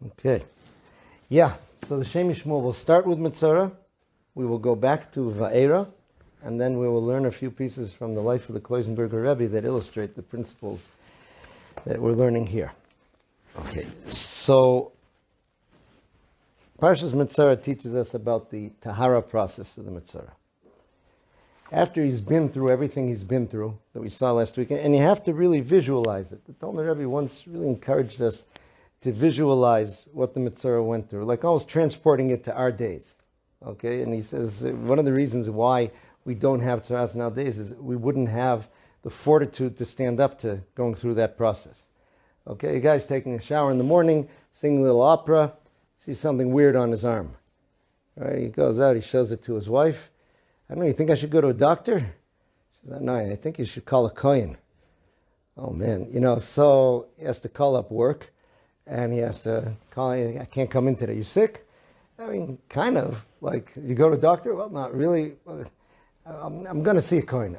Okay. Yeah, so the Shem MiShmuel will start with Metzora. We will go back to Va'era, and then we will learn a few pieces from the life of the Kloisenberger Rebbe that illustrate the principles that we're learning here. Okay, so Parshas Metzora teaches us about the Tahara process of the Metzora. After he's been through everything he's been through that we saw last week, and you have to really visualize it. The Talmud Rebbe once really encouraged us to visualize what the Metzora went through, like almost transporting it to our days. Okay, and he says one of the reasons why we don't have tzaras nowadays is we wouldn't have the fortitude to stand up to going through that process. Okay, a guy's taking a shower in the morning, singing a little opera, sees something weird on his arm. Right, he goes out, he shows it to his wife. I don't know, you think I should go to a doctor? She says, no, I think you should call a kohen. Oh man, so he has to call up work, and he has to call, I can't come in today. You sick? I mean, kind of. Like, you go to a doctor? Well, not really. I'm going to see a kohen.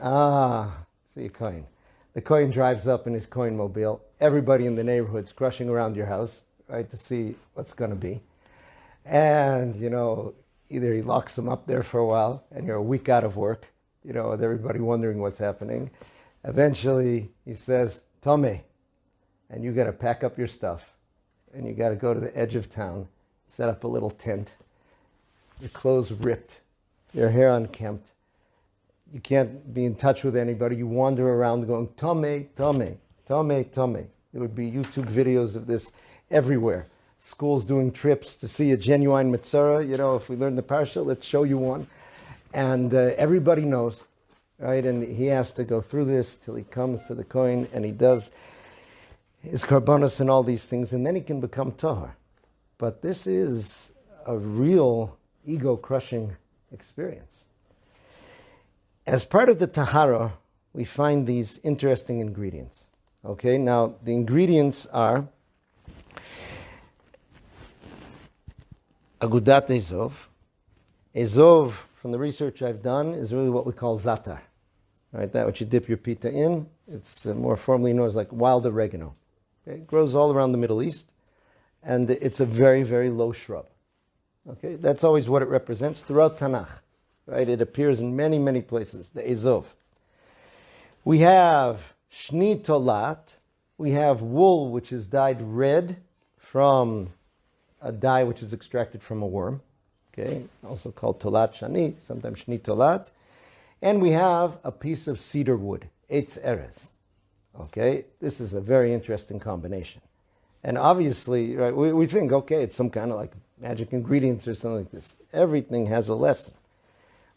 See a kohen. The kohen drives up in his kohen mobile. Everybody in the neighborhood's crushing around your house, right, to see what's going to be. And, either he locks them up there for a while, and you're a week out of work, with everybody wondering what's happening. Eventually, he says, Tome, and you got to pack up your stuff, and you got to go to the edge of town, set up a little tent, your clothes ripped, your hair unkempt. You can't be in touch with anybody. You wander around going, Tome, Tome, Tome, Tome. There would be YouTube videos of this everywhere. Schools doing trips to see a genuine Metzora. If we learn the Parsha, let's show you one. And everybody knows, right? And he has to go through this till he comes to the Kohen, and he does his karbanos and all these things, and then he can become Tahar. But this is a real ego-crushing experience. As part of the Tahara, we find these interesting ingredients. Okay, now the ingredients are Agudat Ezov. Ezov, from the research I've done, is really what we call zatar. Right, that which you dip your pita in. It's more formally known as like wild oregano. Okay? It grows all around the Middle East, and it's a very, very low shrub. Okay, that's always what it represents throughout Tanakh. Right, it appears in many, many places. The Ezov. We have shni tolat. We have wool, which is dyed red from a dye which is extracted from a worm. Okay, also called tolat shani, sometimes shni tolat. And we have a piece of cedar wood, eitz erez. Okay, this is a very interesting combination. And obviously, right, we think, okay, it's some kind of like magic ingredients or something like this. Everything has a lesson.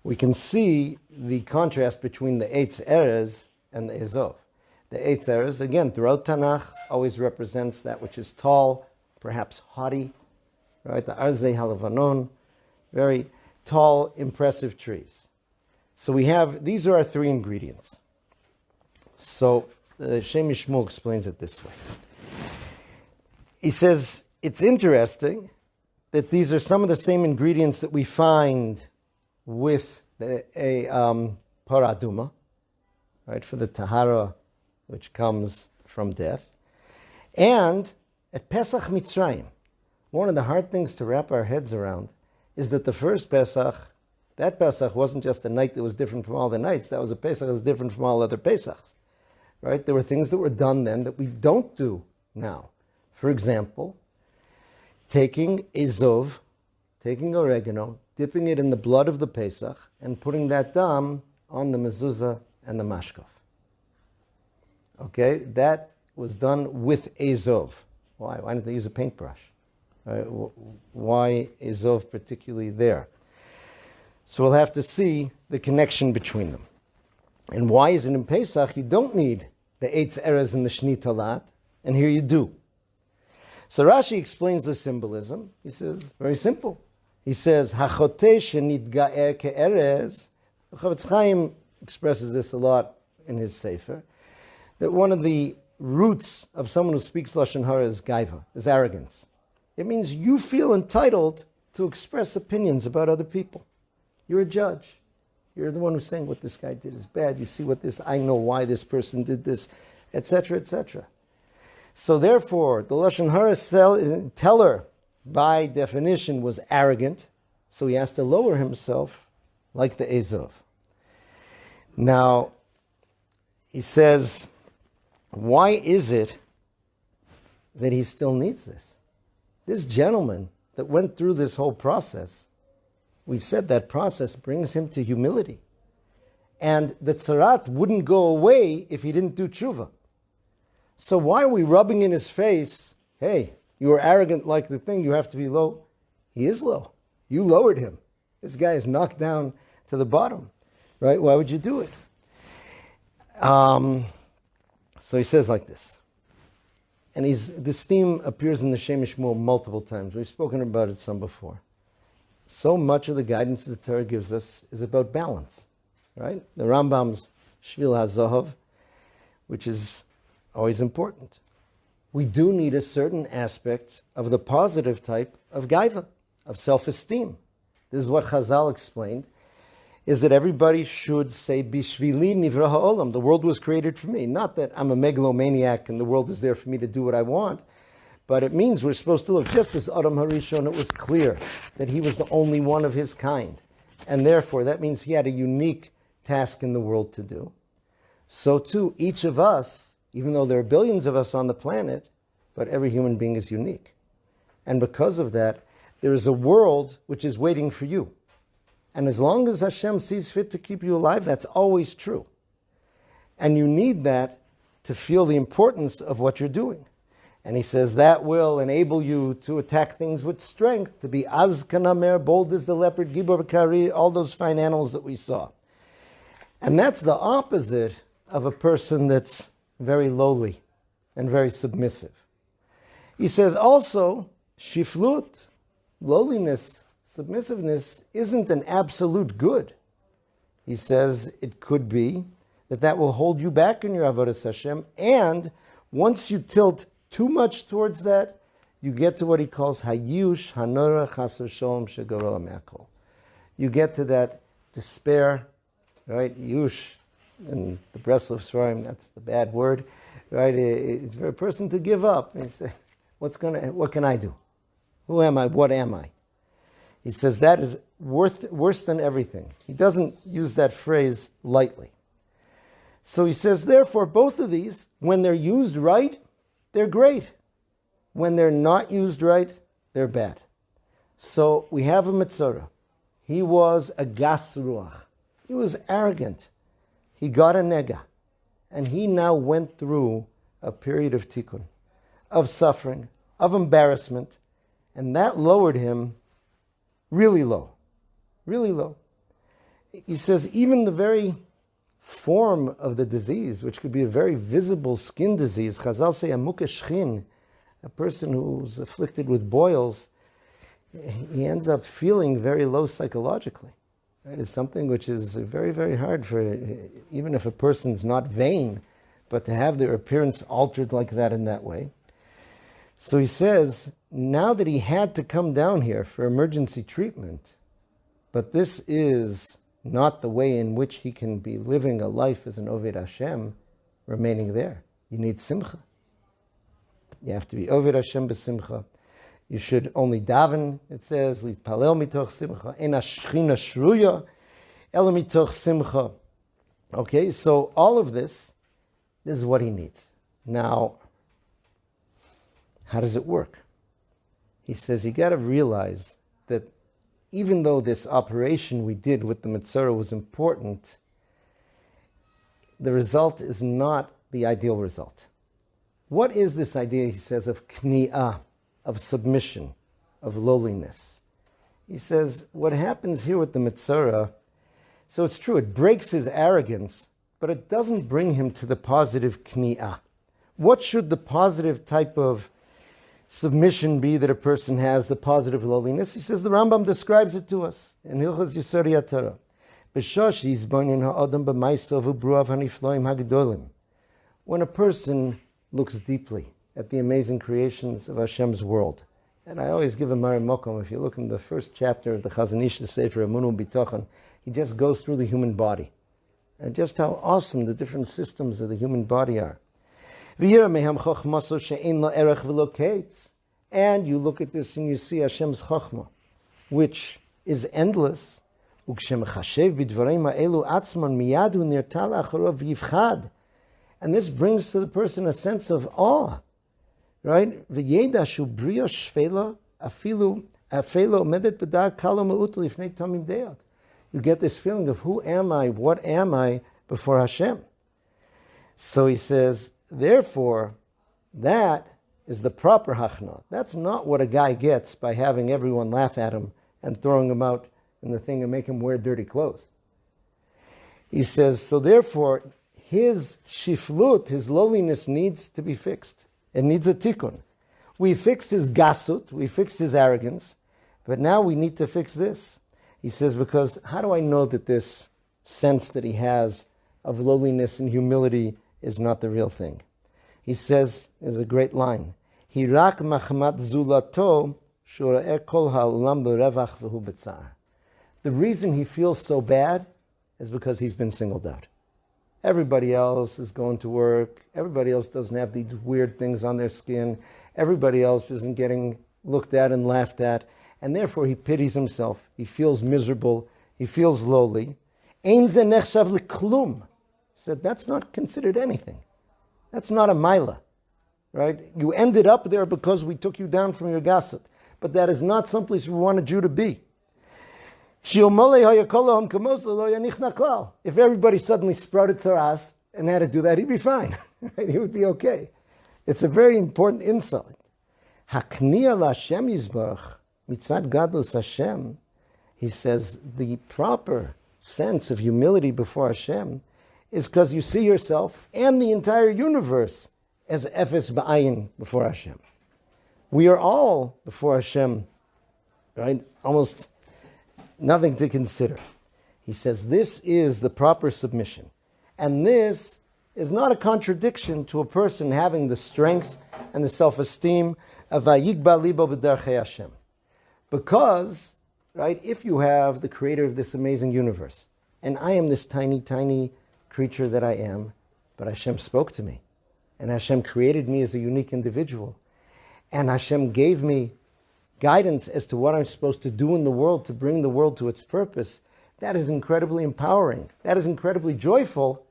We can see the contrast between the eitz erez and the ezov. The eitz erez, again, throughout Tanakh, always represents that which is tall, perhaps haughty, right? The arzei halavanon, very tall, impressive trees. So we have, these are our three ingredients. So Shem MiShmuel explains it this way. He says, it's interesting that these are some of the same ingredients that we find with a paraduma, right, for the tahara, which comes from death. And at Pesach Mitzrayim, one of the hard things to wrap our heads around is that the first Pesach, that Pesach wasn't just a night that was different from all the nights. That was a Pesach that was different from all other Pesachs, right? There were things that were done then that we don't do now. For example, taking ezov, taking oregano, dipping it in the blood of the Pesach, and putting that dam on the mezuzah and the mashkov. Okay, that was done with ezov. Why? Why didn't they use a paintbrush? Why ezov particularly there? So we'll have to see the connection between them. And why is it in Pesach you don't need the eitz erez and the shni talat, and here you do? So Rashi explains the symbolism. He says, very simple. He says, Hachote shenitga'er ke'erez. Chavetz Chaim expresses this a lot in his Sefer, that one of the roots of someone who speaks Lashon Hara is gaiva, is arrogance. It means you feel entitled to express opinions about other people. You're a judge. You're the one who's saying what this guy did is bad. You see what this, I know why this person did this, etc., etc. So therefore, the Lashon Hara teller by definition, was arrogant, so he has to lower himself like the Ezov. Now, he says, why is it that he still needs this? This gentleman that went through this whole process, we said that process brings him to humility. And the tzarat wouldn't go away if he didn't do tshuva. So why are we rubbing in his face, hey, you are arrogant like the thing, you have to be low? He is low. You lowered him. This guy is knocked down to the bottom, right? Why would you do it? So he says like this. And this theme appears in the Shem MiShmuel multiple times. We've spoken about it some before. So much of the guidance the Torah gives us is about balance, right? The Rambam's Shvil HaZahav, which is always important. We do need a certain aspect of the positive type of gaiva, of self-esteem. This is what Chazal explained, is that everybody should say, Bishvili nivra ha'olam, the world was created for me. Not that I'm a megalomaniac and the world is there for me to do what I want, but it means we're supposed to look, just as Adam HaRishon, it was clear that he was the only one of his kind. And therefore, that means he had a unique task in the world to do. So too, each of us, even though there are billions of us on the planet, but every human being is unique. And because of that, there is a world which is waiting for you. And as long as Hashem sees fit to keep you alive, that's always true. And you need that to feel the importance of what you're doing. And he says that will enable you to attack things with strength, to be az kanamer, bold as the leopard, gibor kari, all those fine animals that we saw. And that's the opposite of a person that's very lowly and very submissive. He says also, shiflut, lowliness, submissiveness, isn't an absolute good. He says it could be that will hold you back in your avodas Hashem, and once you tilt too much towards that, you get to what he calls hayush hanora chaser shalom shegaro me'akol. You get to that despair, right? Yush, in the Breslov Sfarim, that's the bad word, right? It's for a person to give up. And he says, what can I do? Who am I? What am I? He says that is worse than everything. He doesn't use that phrase lightly. So he says, therefore, both of these, when they're used right, they're great. When they're not used right, they're bad. So we have a Metzora. He was a gas ruach. He was arrogant. He got a nega. And he now went through a period of tikkun, of suffering, of embarrassment. And that lowered him really low. Really low. He says even the very form of the disease, which could be a very visible skin disease, Chazal say a mukeshchin, a person who's afflicted with boils, he ends up feeling very low psychologically. Right? It's something which is very, very hard for, even if a person's not vain, but to have their appearance altered like that in that way. So he says, now that he had to come down here for emergency treatment, but this is not the way in which he can be living a life as an Oved Hashem, remaining there. You need simcha. You have to be Oved Hashem b'simcha. You should only daven, it says, Litpalel mitoch simcha, en hashchina shruya, ela mitoch simcha. Okay, so all of this is what he needs. Now, how does it work? He says you got to realize that even though this operation we did with the Metzora was important, the result is not the ideal result. What is this idea, he says, of kni'ah, of submission, of lowliness? He says what happens here with the Metzora, so it's true, it breaks his arrogance, but it doesn't bring him to the positive kni'ah. What should the positive type of submission be that a person has, the positive lowliness? He says the Rambam describes it to us in Hilchos Yisod HaTorah. When a person looks deeply at the amazing creations of Hashem's world, and I always give a Mari Mokom, if you look in the first chapter of the Chazon Ish, the Sefer Emunah B'Tochon, he just goes through the human body and just how awesome the different systems of the human body are. And And you look at this and you see Hashem's Chokhmah, which is endless. And this brings to the person a sense of awe, right? You get this feeling of who am I, what am I before Hashem. So he says, therefore, that is the proper hachna. That's not what a guy gets by having everyone laugh at him and throwing him out in the thing and make him wear dirty clothes. He says, so therefore, his shiflut, his lowliness needs to be fixed. It needs a tikkun. We fixed his gasut, we fixed his arrogance, but now we need to fix this. He says, because how do I know that this sense that he has of lowliness and humility is not the real thing? He says, there's a great line, Hirak machmat zulato shura'eh kol ha'olam b'revach v'hu b'tzar. The reason he feels so bad is because he's been singled out. Everybody else is going to work. Everybody else doesn't have these weird things on their skin. Everybody else isn't getting looked at and laughed at. And therefore he pities himself. He feels miserable. He feels lowly. Ein ze nechshav l'klum. Said that's not considered anything. That's not a maila, right? You ended up there because we took you down from your gasset. But that is not someplace we wanted you to be. If everybody suddenly sprouted tzaras and had to do that, he'd be fine. Right? He would be okay. It's a very important insight. Hakniya l'Hashem yizbarach mitzad gadlus Hashem. He says the proper sense of humility before Hashem is because you see yourself and the entire universe as efes ba'ayin before Hashem. We are all before Hashem, right? Almost nothing to consider. He says this is the proper submission. And this is not a contradiction to a person having the strength and the self-esteem of vayigba libo b'derchei Hashem. Because, right, if you have the creator of this amazing universe, and I am this tiny, tiny creature that I am, but Hashem spoke to me, and Hashem created me as a unique individual, and Hashem gave me guidance as to what I'm supposed to do in the world to bring the world to its purpose. That is incredibly empowering. That is incredibly joyful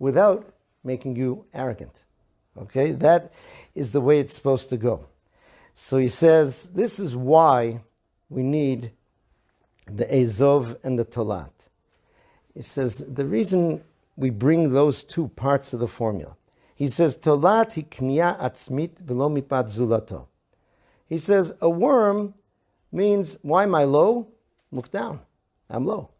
without making you arrogant. Okay? That is the way it's supposed to go. So he says, this is why we need the Ezov and the Tolat. He says, the reason we bring those two parts of the formula. He says, Tolat hi kniya atzmit v'lo mipat zulato. He says, a worm means, why am I low? Look down. I'm low.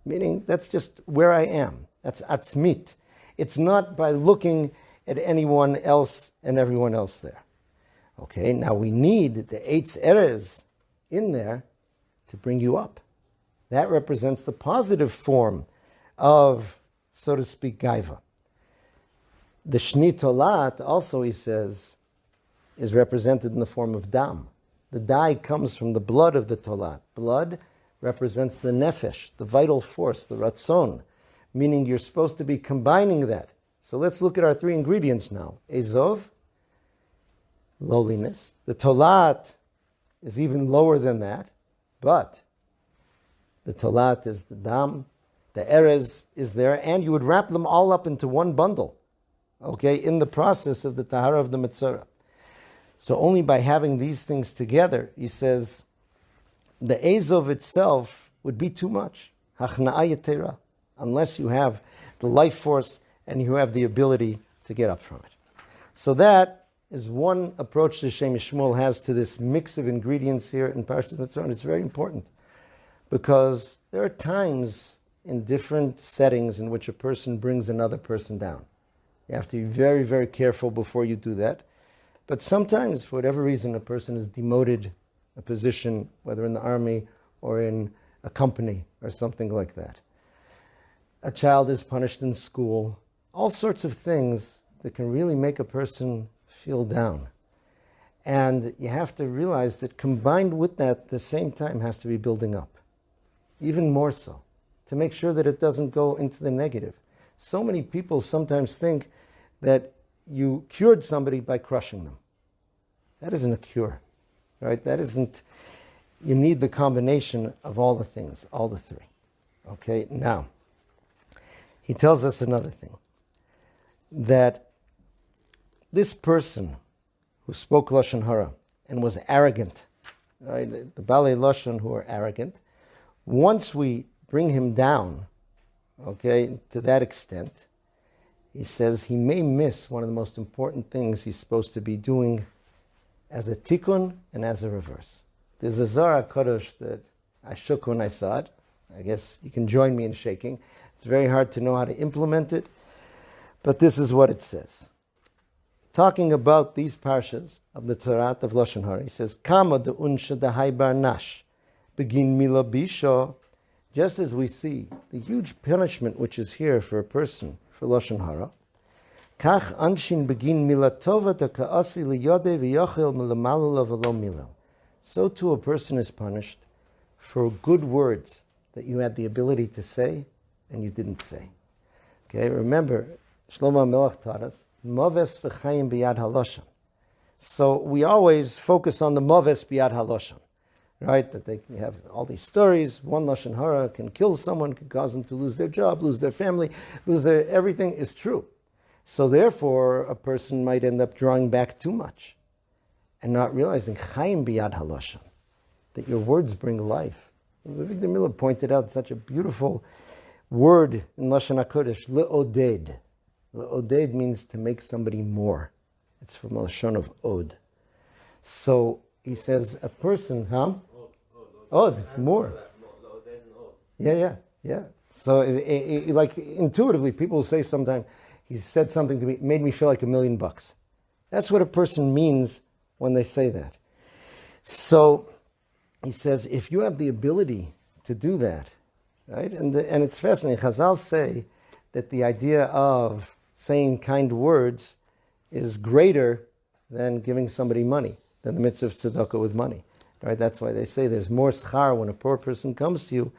Meaning, that's just where I am. That's atzmit. It's not by looking at anyone else and everyone else there. Okay, now we need the eitz erez in there to bring you up. That represents the positive form of, so to speak, gaiva. The shni tolat, also he says, is represented in the form of dam. The dye comes from the blood of the tolat. Blood represents the nefesh, the vital force, the ratzon, meaning you're supposed to be combining that. So let's look at our three ingredients now. Ezov, lowliness. The tolat is even lower than that, but the tolat is the dam, the erez is there, and you would wrap them all up into one bundle, okay, in the process of the tahara of the Metzora. So only by having these things together, he says, the Ezov itself would be too much. Hachna'a yetera, unless you have the life force and you have the ability to get up from it. So that is one approach that MiShmuel has to this mix of ingredients here in Parshas Metzora, and it's very important because there are times in different settings in which a person brings another person down. You have to be very, very careful before you do that. But sometimes, for whatever reason, a person is demoted a position, whether in the army or in a company or something like that. A child is punished in school. All sorts of things that can really make a person feel down. And you have to realize that combined with that, at the same time, has to be building up. Even more so, to make sure that it doesn't go into the negative. So many people sometimes think that you cured somebody by crushing them. That isn't a cure, right? That isn't, you need the combination of all the things, all the three. Okay, now, he tells us another thing, that this person who spoke Lashon Hara and was arrogant, right? The Balei Lashon who are arrogant, once we bring him down, okay, to that extent, he says he may miss one of the most important things he's supposed to be doing as a tikkun and as a reverse. There's a Zohar Kodesh that I shook when I saw it. I guess you can join me in shaking. It's very hard to know how to implement it, but this is what it says. Talking about these parshas of the Tzarat of Lashon Hara, he says, Kama de unsha de haibar nash, begin mila bisho, just as we see the huge punishment which is here for a person for Lashon Hara, kach anshin begin mila tova de ka'asi liyode v'yochel milamalu v'lo milel. So too a person is punished for good words that you had the ability to say and you didn't say. Okay, remember, Shlomo HaMelech taught us, Moves v'chayim biyad haloshan. So we always focus on the moves biyad haloshan, right? That they have all these stories. One Lashon Hara can kill someone, can cause them to lose their job, lose their family, lose their everything is true. So therefore, a person might end up drawing back too much and not realizing chayim biyad haloshan, that your words bring life. Victor Miller pointed out such a beautiful word in Lashon HaKodesh, le'oded. Le'oded means to make somebody more. It's from the Lashon of od. So he says a person, Od, more. Yeah. So like intuitively, people say sometimes, he said something to me, made me feel like $1 million. That's what a person means when they say that. So he says, if you have the ability to do that, right? And it's fascinating. Chazal say that the idea of saying kind words is greater than giving somebody money, than the mitzvah of tzedakah with money, right? That's why they say there's more schar when a poor person comes to you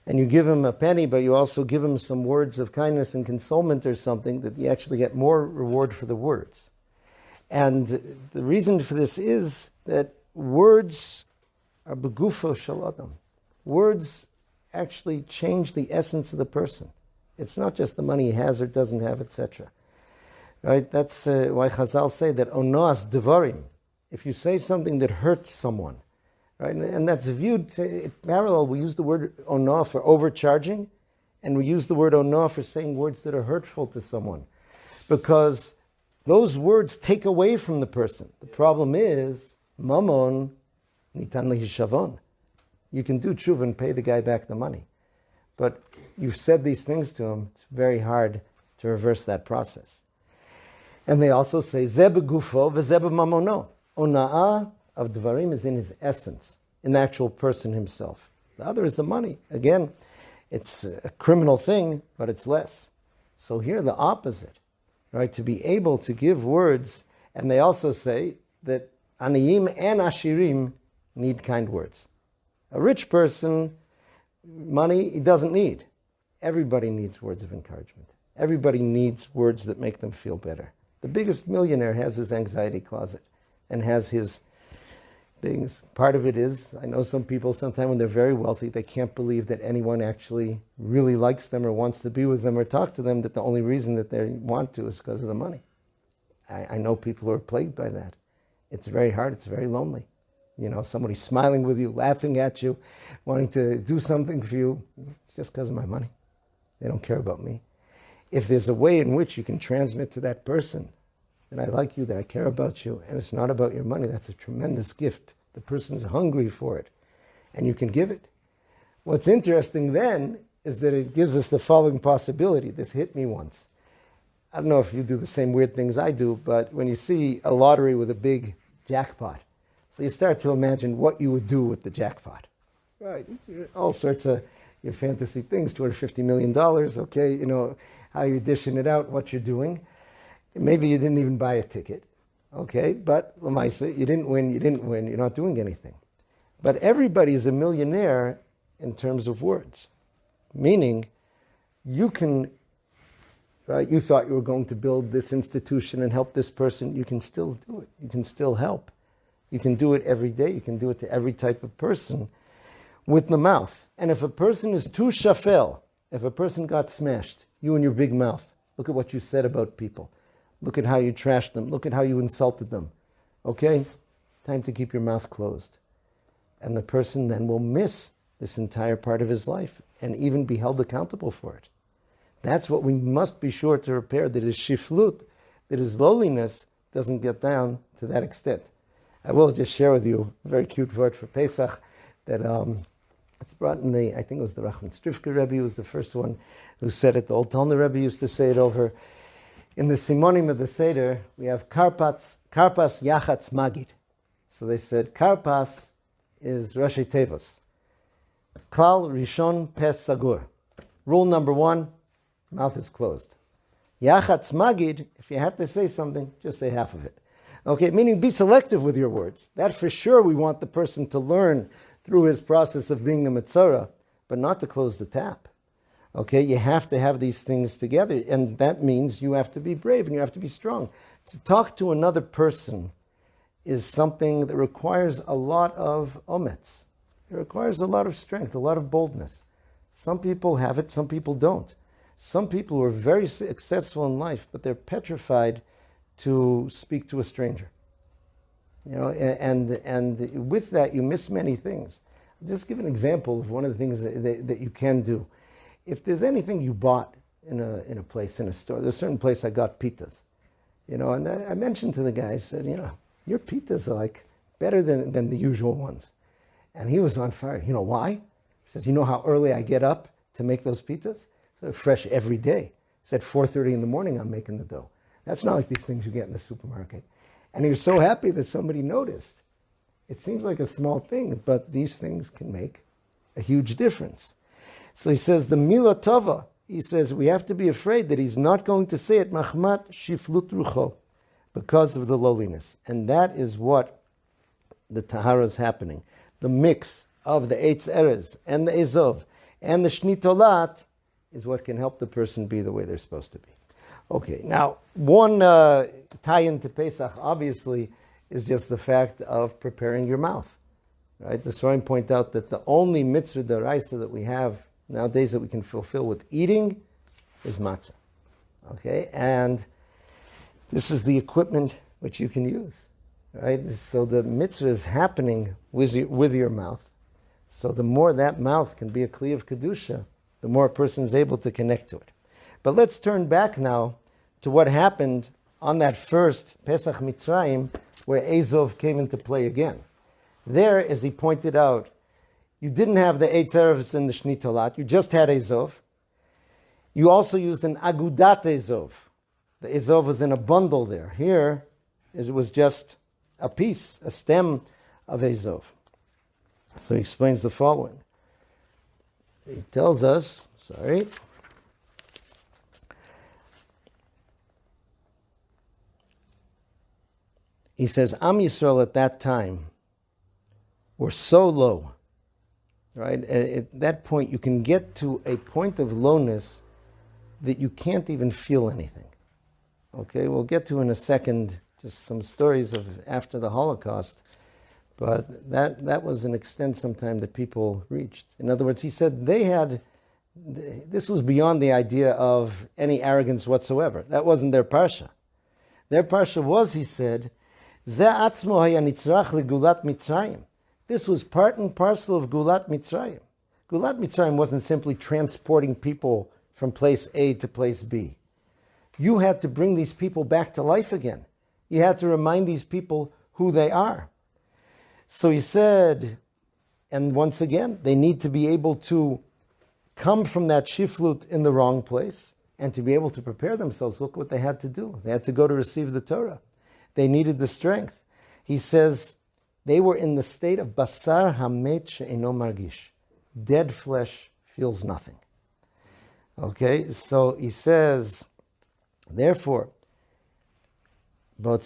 and you give him a penny, but you also give him some words of kindness and consolement or something, that you actually get more reward for the words. And the reason for this is that words are begufo shel adam. Words actually change the essence of the person. It's not just the money he has or doesn't have, etc. Right? That's why Chazal say that onoas devarim, if you say something that hurts someone, right? And that's viewed parallel. We use the word onoah for overcharging, and we use the word onoah for saying words that are hurtful to someone, because those words take away from the person. The problem is mamon nitan lehishavon. You can do tshuva and pay the guy back the money, but you've said these things to him, it's very hard to reverse that process. And they also say, Zeh begufo v'zeh b'mamono. Ona'ah of dvarim is in his essence, in the actual person himself. The other is the money. Again, it's a criminal thing, but it's less. So here the opposite, right? To be able to give words, and they also say that aniyim and ashirim need kind words. A rich person, money he doesn't need. Everybody needs words of encouragement. Everybody needs words that make them feel better. The biggest millionaire has his anxiety closet and has his things. Part of it is, I know some people, sometimes when they're very wealthy, they can't believe that anyone actually really likes them or wants to be with them or talk to them, that the only reason that they want to is because of the money. I know people who are plagued by that. It's very hard. It's very lonely. You know, somebody smiling with you, laughing at you, wanting to do something for you. It's just because of my money. They don't care about me. If there's a way in which you can transmit to that person that I like you, that I care about you, and it's not about your money, that's a tremendous gift. The person's hungry for it, and you can give it. What's interesting then is that it gives us the following possibility. This hit me once. I don't know if you do the same weird things I do, but when you see a lottery with a big jackpot, so you start to imagine what you would do with the jackpot. Right, all sorts of your fantasy things, $250 million, okay, you know, how you're dishing it out, what you're doing. Maybe you didn't even buy a ticket, okay, but Lamaisa, you didn't win, you're not doing anything. But everybody is a millionaire in terms of words, meaning you can, right, you thought you were going to build this institution and help this person, you can still do it, you can still help. You can do it every day. You can do it to every type of person with the mouth. And if a person is too shafel, if a person got smashed, you and your big mouth, look at what you said about people. Look at how you trashed them. Look at how you insulted them. Okay? Time to keep your mouth closed. And the person then will miss this entire part of his life and even be held accountable for it. That's what we must be sure to repair, that his shiflut, that his lowliness doesn't get down to that extent. I will just share with you a very cute word for Pesach that it's brought in I think it was the Rachman Strivka Rebbe who was the first one who said it. The Old Talmud Rebbe used to say it over. In the Simonim of the Seder, we have Karpas Yachatz Magid. So they said Karpas is Rashi Tevos. Klal Rishon Pes Sagur. Rule number 1, mouth is closed. Yachatz Magid, if you have to say something, just say half of it. Okay, meaning be selective with your words. That for sure we want the person to learn through his process of being a Metzora, but not to close the tap. Okay, you have to have these things together, and that means you have to be brave and you have to be strong. To talk to another person is something that requires a lot of omets. It requires a lot of strength, a lot of boldness. Some people have it, some people don't. Some people are very successful in life, but they're petrified to speak to a stranger. You know, and with that, you miss many things. I'll just give an example of one of the things that you can do. If there's anything you bought in a place, in a store, there's a certain place I got pitas. You know, and I mentioned to the guy, I said, you know, your pitas are like better than the usual ones. And he was on fire. You know why? He says, you know how early I get up to make those pitas? So fresh every day. He said 4:30 in the morning I'm making the dough. That's not like these things you get in the supermarket. And he was so happy that somebody noticed. It seems like a small thing, but these things can make a huge difference. So he says, the Mila Tova, he says, we have to be afraid that he's not going to say it, Machmat Shiflut Rucho, because of the lowliness. And that is what the Tahara is happening. The mix of the Eitz Erez and the Ezov and the Shnitolat is what can help the person be the way they're supposed to be. Okay, now one tie-in to Pesach, obviously, is just the fact of preparing your mouth. Right? The Sforim point out that the only mitzvah d'oraisa that we have nowadays that we can fulfill with eating is matzah. Okay, and this is the equipment which you can use. Right? So the mitzvah is happening with your mouth. So the more that mouth can be a kli of kedusha, the more a person is able to connect to it. But let's turn back now to what happened on that first Pesach Mitzrayim, where Ezov came into play again. There, as he pointed out, you didn't have the Eitz Erez and the Shnitolat, you just had Ezov. You also used an Agudat Ezov. The Ezov was in a bundle there. Here, it was just a piece, a stem of Ezov. So he explains the following. He tells us, he says, Am Yisrael at that time were so low, right? At that point, you can get to a point of lowness that you can't even feel anything. Okay, we'll get to in a second just some stories of after the Holocaust, but that was an extent sometime that people reached. In other words, he said this was beyond the idea of any arrogance whatsoever. That wasn't their parsha. Their parsha was, he said, Ze atzmo haya nitzrach legulat Mitzrayim. This was part and parcel of Gulat Mitzrayim. Gulat Mitzrayim wasn't simply transporting people from place A to place B. You had to bring these people back to life again. You had to remind these people who they are. So he said, and once again, they need to be able to come from that shiflut in the wrong place and to be able to prepare themselves. Look what they had to do. They had to go to receive the Torah. They needed the strength. He says they were in the state of basar hamet she'eno margish. Dead flesh feels nothing. Okay, so he says, therefore, that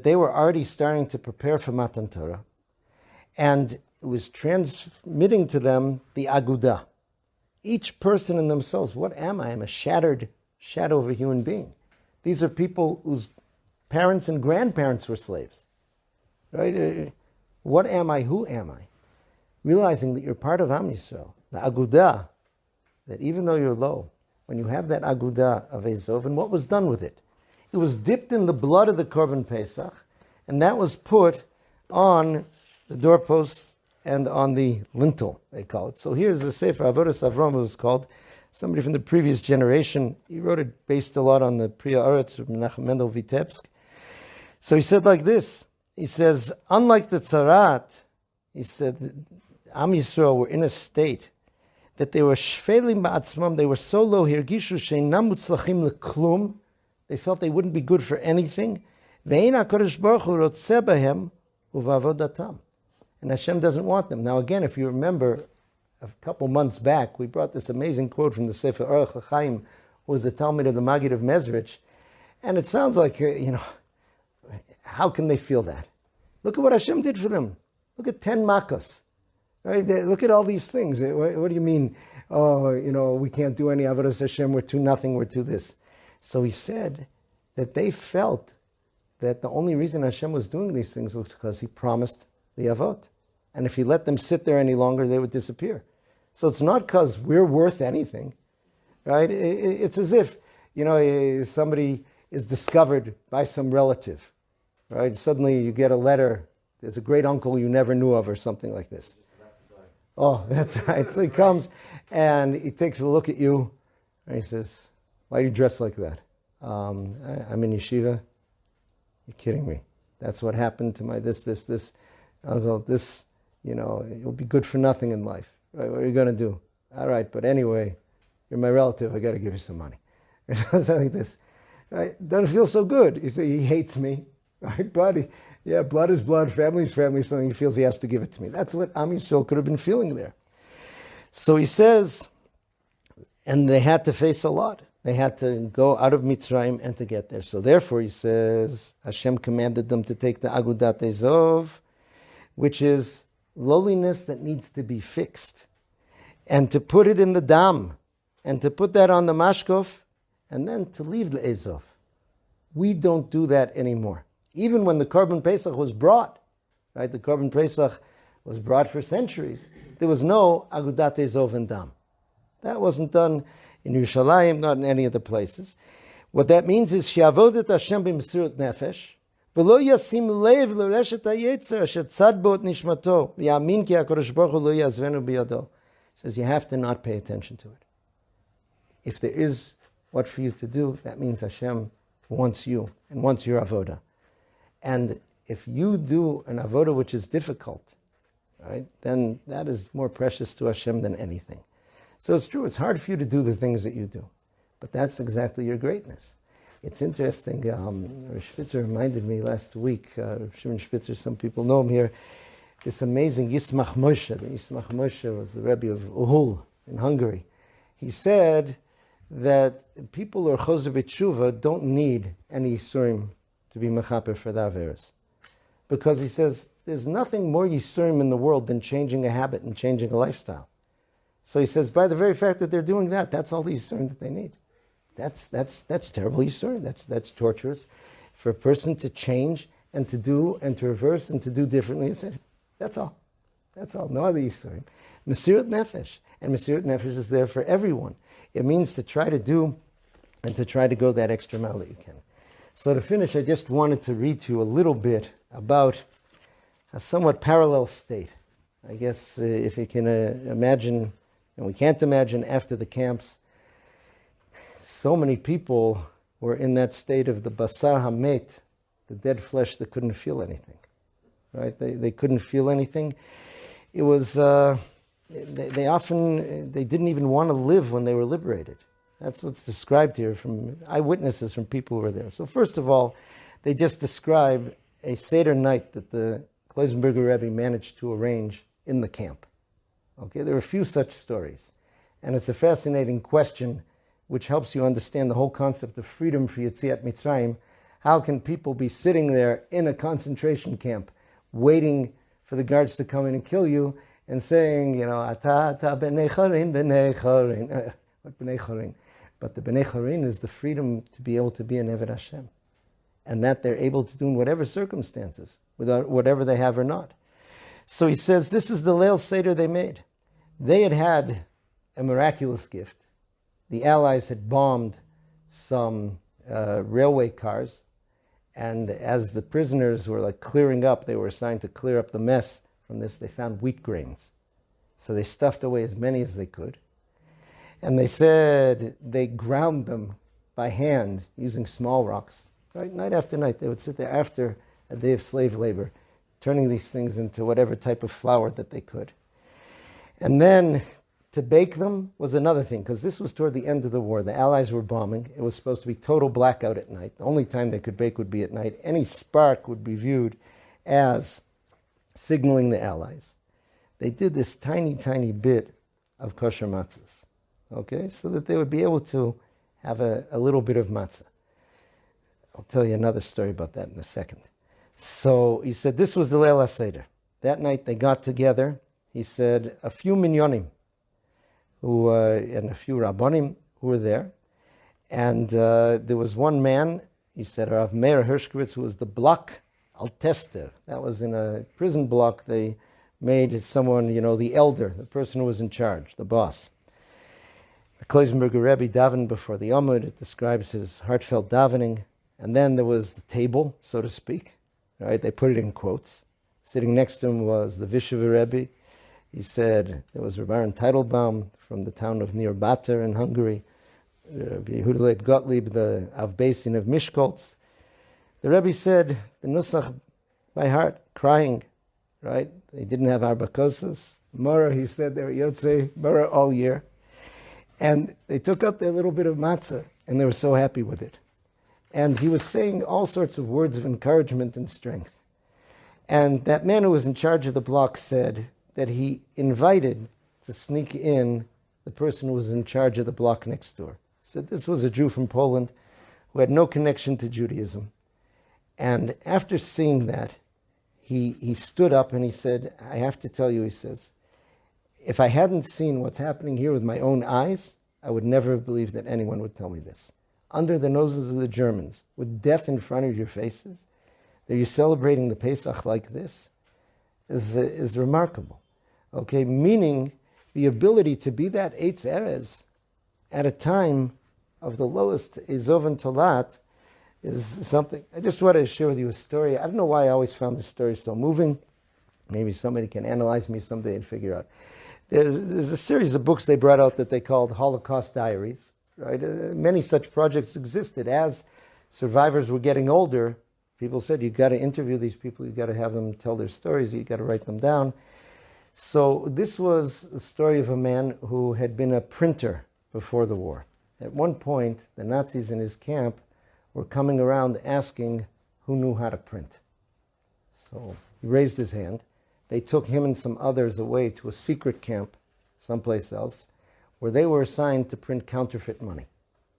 they were already starting to prepare for Matan Torah, and it was transmitting to them the agudah. Each person in themselves, what am I? I'm a shattered shadow of a human being. These are people whose parents and grandparents were slaves. Right? What am I? Who am I? Realizing that you're part of Am Yisrael, the agudah, that even though you're low, when you have that agudah of Ezov, and what was done with it? It was dipped in the blood of the Korban Pesach, and that was put on the doorposts and on the lintel, they call it. So here's the Sefer Avodas Avram, it was called. Somebody from the previous generation, he wrote it based a lot on the Priya Aretz of Menachem Mendel Vitebsk. So he said like this, he says, unlike the Tzarat, he said, Am Yisrael were in a state that they were shfelim ba'atzmam, they were so low, hirgishu she'inam mutzlachim leklum, they felt they wouldn't be good for anything. Ve'ein HaKadosh Baruch Hu rotzeh bahem uva'avodatam. And Hashem doesn't want them. Now again, if you remember, a couple months back, we brought this amazing quote from the Sefer Orach HaChaim, who was the Talmud of the Maggid of Mezrich. And it sounds like, how can they feel that? Look at what Hashem did for them. Look at 10 makos. Right? Look at all these things. What do you mean? Oh, we can't do any avodas Hashem. We're too nothing. We're too this. So he said that they felt that the only reason Hashem was doing these things was because he promised the avot. And if he let them sit there any longer, they would disappear. So it's not because we're worth anything, right? It's as if, somebody is discovered by some relative, right? Suddenly you get a letter. There's a great uncle you never knew of or something like this. Oh, that's right. So he comes and he takes a look at you and he says, why do you dress like that? I'm in yeshiva. You're kidding me. That's what happened to my this. Uncle, you'll be good for nothing in life. Right? What are you going to do? All right, but anyway, you're my relative. I got to give you some money. Something like this. Right? Doesn't feel so good. You say, he hates me. Right, buddy? Yeah, blood is blood, family is family, something he feels he has to give it to me. That's what Am Yisrael could have been feeling there. So he says, and they had to face a lot. They had to go out of Mitzrayim and to get there. So therefore, he says, Hashem commanded them to take the Agudat Ezov, which is lowliness that needs to be fixed, and to put it in the dam, and to put that on the mashkof, and then to leave the Ezov. We don't do that anymore. Even when the Korban Pesach was brought, right? The Korban Pesach was brought for centuries. There was no Agudat Ezov and Dam. That wasn't done in Yerushalayim, not in any of the places. What that means is, She'avodet Hashem b'mesirut nefesh, v'lo yasim lev l'reshet ha'yetzer asher tzad bo et nishmato, v'yamin ki HaKadosh Baruch Hu lo yazvenu b'yado. He says you have to not pay attention to it. If there is what for you to do, that means Hashem wants you and wants your avodah. And if you do an avodah which is difficult, right, then that is more precious to Hashem than anything. So it's true, it's hard for you to do the things that you do. But that's exactly your greatness. It's interesting, Rav Spitzer reminded me last week, Shimon Spitzer, some people know him here, this amazing Yismach Moshe. The Yismach Moshe was the Rebbe of Uhul in Hungary. He said that people who are Chozer B'tshuva don't need any Yisurim to be mechaper for the Averis. Because he says, there's nothing more Yisurim in the world than changing a habit and changing a lifestyle. So he says, by the very fact that they're doing that, that's all the Yisurim that they need. That's terrible Yisurim. That's torturous. For a person to change and to do and to reverse and to do differently, that's all. That's all. No other Yisurim. Mesirat Nefesh. And Mesirat Nefesh is there for everyone. It means to try to do and to try to go that extra mile that you can. So to finish, I just wanted to read to you a little bit about a somewhat parallel state. I guess if you can imagine, and we can't imagine after the camps, so many people were in that state of the basar hamet, the dead flesh that couldn't feel anything. Right? They couldn't feel anything. It was, they didn't even want to live when they were liberated. That's what's described here from eyewitnesses, from people who were there. So first of all, they just describe a Seder night that the Kloisenberger Rebbe managed to arrange in the camp. Okay, there are a few such stories. And it's a fascinating question which helps you understand the whole concept of freedom for Yetziat Mitzrayim. How can people be sitting there in a concentration camp waiting for the guards to come in and kill you and saying, Ata b'nei chorin, b'nei chorin. What b'nei chorin? But the b'nei chorin is the freedom to be able to be an Eved Hashem. and that they're able to do in whatever circumstances, without whatever they have or not. So he says, this is the Leil Seder they made. They had a miraculous gift. The Allies had bombed some railway cars, and as the prisoners were clearing up, they were assigned to clear up the mess from this, they found wheat grains. So they stuffed away as many as they could. And they said they ground them by hand using small rocks. Right? Night after night, they would sit there after a day of slave labor, turning these things into whatever type of flour that they could. And then to bake them was another thing, because this was toward the end of the war. The Allies were bombing. It was supposed to be total blackout at night. The only time they could bake would be at night. Any spark would be viewed as signaling the Allies. They did this tiny, tiny bit of kosher matzahs, okay, so that they would be able to have a little bit of matzah. I'll tell you another story about that in a second. So he said this was the Leil HaSeder. That night they got together. He said a few minyonim and a few rabbonim who were there. And there was one man, he said, Rav Meir Hershkovitz, who was the block altester. That was in a prison block. They made someone, the elder, the person who was in charge, the boss. The Kloisenberger Rebbe davened before the Amud. It describes his heartfelt davening. And then there was the table, so to speak. Right? They put it in quotes. Sitting next to him was the Vishever Rebbe. He said there was Rabbi Aaron Teitelbaum from the town of near Bater in Hungary. Rabbi Yehuda Leib Gottlieb, the Av Beisin of Mishkoltz. The Rebbe said the Nusach by heart, crying. Right? They didn't have Arba Kosas. Mara, he said, they were Yotzei Mara all year. And they took out their little bit of matzah, and they were so happy with it. And he was saying all sorts of words of encouragement and strength. And that man who was in charge of the block said that he invited to sneak in the person who was in charge of the block next door. He said this was a Jew from Poland who had no connection to Judaism. And after seeing that, he stood up and he said, I have to tell you, he says, if I hadn't seen what's happening here with my own eyes, I would never have believed that anyone would tell me this. Under the noses of the Germans, with death in front of your faces, that you're celebrating the Pesach like this is remarkable. Okay, meaning the ability to be that Eitz Erez at a time of the lowest Ezov and Tolat is something. I just want to share with you a story. I don't know why I always found this story so moving. Maybe somebody can analyze me someday and figure out. There's a series of books they brought out that they called Holocaust Diaries. Right? Many such projects existed. As survivors were getting older, people said, you've got to interview these people, you've got to have them tell their stories, you've got to write them down. So this was the story of a man who had been a printer before the war. At one point, the Nazis in his camp were coming around asking who knew how to print. So he raised his hand. They took him and some others away to a secret camp someplace else, where they were assigned to print counterfeit money.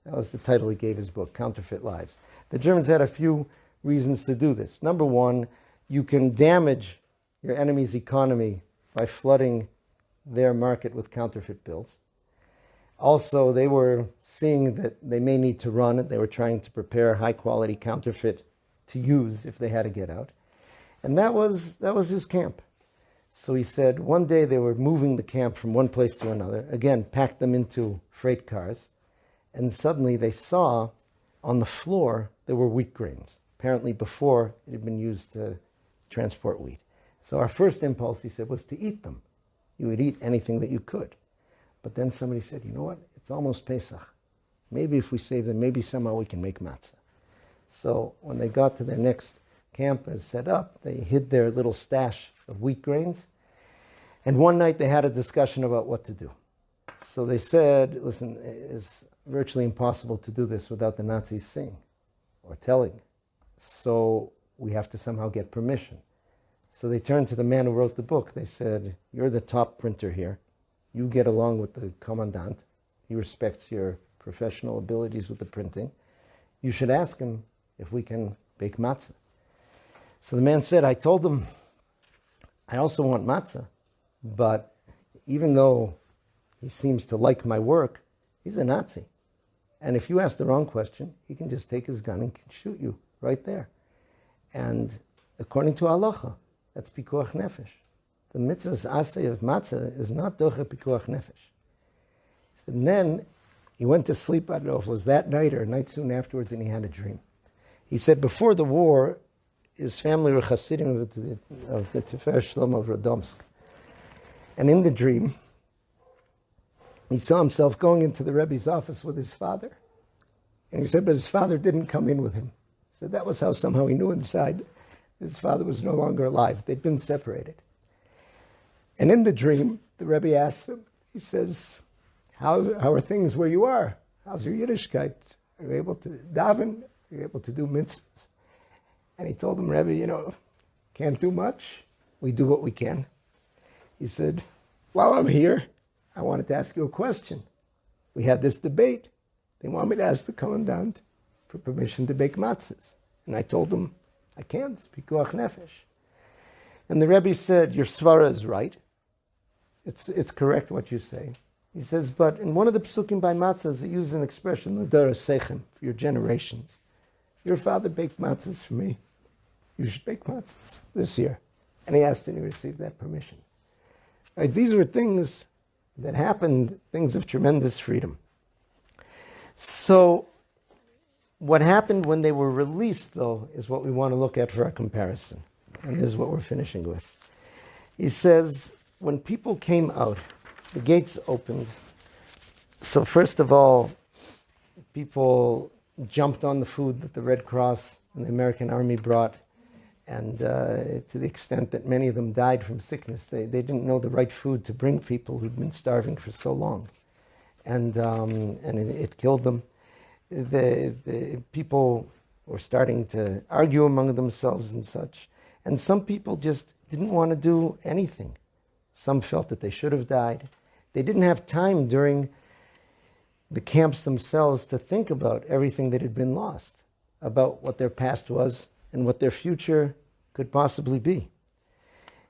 That was the title he gave his book, Counterfeit Lives. The Germans had a few reasons to do this. Number one, you can damage your enemy's economy by flooding their market with counterfeit bills. Also, they were seeing that they may need to run it. They were trying to prepare high-quality counterfeit to use if they had to get out. And that was his camp. So he said one day they were moving the camp from one place to another, again, packed them into freight cars, and suddenly they saw on the floor there were wheat grains. Apparently before it had been used to transport wheat. So our first impulse, he said, was to eat them. You would eat anything that you could. But then somebody said, you know what, it's almost Pesach. Maybe if we save them, maybe somehow we can make matzah. So when they got to their next camp and set up, they hid their little stash of wheat grains. And one night they had a discussion about what to do. So they said, listen, it's virtually impossible to do this without the Nazis seeing or telling. So we have to somehow get permission. So they turned to the man who wrote the book. They said, you're the top printer here. You get along with the commandant. He respects your professional abilities with the printing. You should ask him if we can bake matzah. So the man said, I told them, I also want matzah, but even though he seems to like my work, he's a Nazi. And if you ask the wrong question, he can just take his gun and shoot you right there. And according to halacha, that's pikuach nefesh. The mitzvah's asay of matzah is not doche pikuach nefesh. And then he went to sleep, I don't know if it was that night or a night soon afterwards, and he had a dream. He said before the war, his family were Hasidim of the Tifer Shlom of Radomsk. And in the dream, he saw himself going into the Rebbe's office with his father. And he said, but his father didn't come in with him. He said that was how somehow he knew inside his father was no longer alive. They'd been separated. And in the dream, the Rebbe asked him, he says, how are things where you are? How's your Yiddishkeit? Are you able to daven? Are you able to do mitzvahs? And he told him, Rebbe, can't do much. We do what we can. He said, while I'm here, I wanted to ask you a question. We had this debate. They want me to ask the commandant for permission to bake matzahs. And I told them, I can't. It's pikuach nefesh. And the Rebbe said, your svara is right. It's correct what you say. He says, but in one of the psukim by matzahs, it uses an expression, l'dara sechem, for your generations. Your father baked matzahs for me. You should bake matzahs this year. And he asked and he received that permission. Right, these were things that happened, things of tremendous freedom. So what happened when they were released, though, is what we want to look at for our comparison. And this is what we're finishing with. He says, when people came out, the gates opened. So first of all, people jumped on the food that the Red Cross and the American Army brought. And to the extent that many of them died from sickness, they didn't know the right food to bring people who'd been starving for so long. And it killed them. The people were starting to argue among themselves and such. And some people just didn't want to do anything. Some felt that they should have died. They didn't have time during the camps themselves to think about everything that had been lost, about what their past was and what their future could possibly be.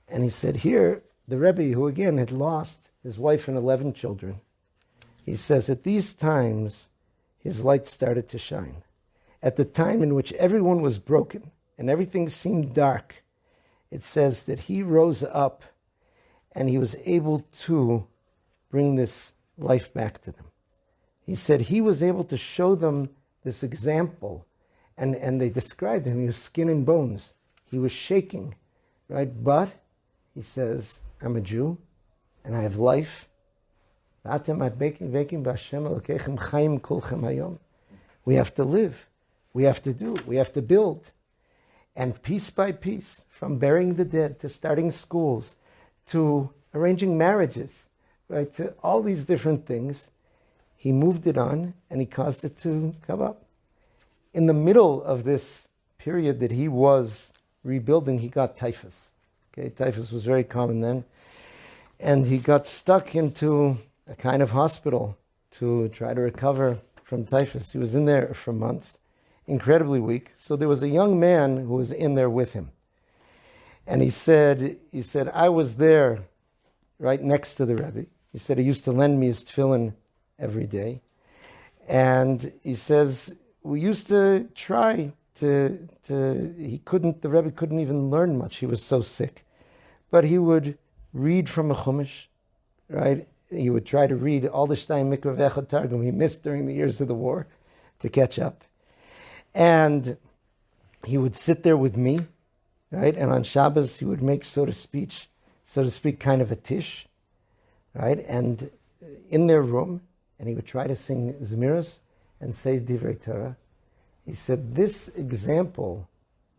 And he said here, the Rebbe, who again had lost his wife and 11 children, he says at these times, his light started to shine. At the time in which everyone was broken and everything seemed dark, it says that he rose up and he was able to bring this life back to them. He said he was able to show them this example, and they described him. He was skin and bones. He was shaking, right? But he says, I'm a Jew and I have life. We have to live. We have to do. We have to build. And piece by piece, from burying the dead to starting schools, to arranging marriages, right, to all these different things, he moved it on and he caused it to come up. In the middle of this period that he was rebuilding, he got typhus. Okay, typhus was very common then. And he got stuck into a kind of hospital to try to recover from typhus. He was in there for months, incredibly weak. So there was a young man who was in there with him. And he said, I was there right next to the Rebbe. He said he used to lend me his tefillin every day. And he says, we used to try the Rebbe couldn't even learn much. He was so sick. But he would read from a chumash, right? He would try to read all the Shtayim Mikra V'Echad Targum he missed during the years of the war to catch up. And he would sit there with me, right? And on Shabbos, he would make, so to speak, kind of a tish, right? And in their room, and he would try to sing Zmiras and say Divrei Torah. He said, this example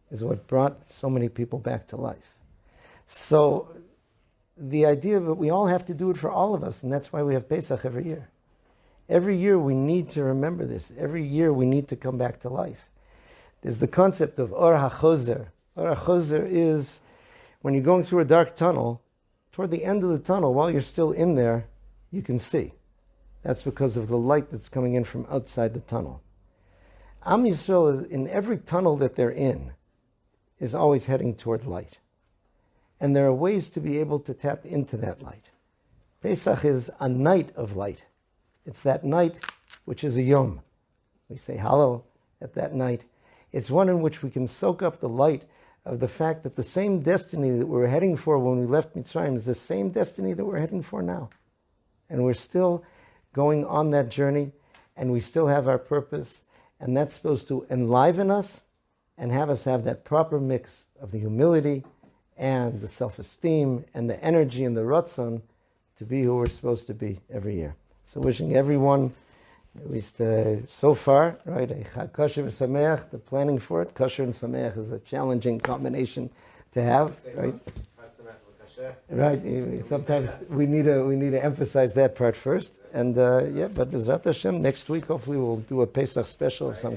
is what brought so many people back to life. So the idea that we all have to do it for all of us, and that's why we have Pesach every year. Every year we need to remember this. Every year we need to come back to life. There's the concept of Or HaChozer. Or HaChozer is when you're going through a dark tunnel, toward the end of the tunnel, while you're still in there, you can see. That's because of the light that's coming in from outside the tunnel. Am Yisrael, in every tunnel that they're in, is always heading toward light. And there are ways to be able to tap into that light. Pesach is a night of light. It's that night which is a yom. We say Hallel at that night. It's one in which we can soak up the light of the fact that the same destiny that we were heading for when we left Mitzrayim is the same destiny that we're heading for now. And we're still going on that journey, and we still have our purpose, and that's supposed to enliven us and have us have that proper mix of the humility and the self-esteem and the energy and the ratzon to be who we're supposed to be every year. So wishing everyone, at least so far, right, a Chag Kosher v'Sameach, the planning for it. Kosher and Sameach is a challenging combination to have, right? Right. Sometimes we need to emphasize that part first, and but B'ezrat Hashem, next week hopefully we'll do a Pesach special of some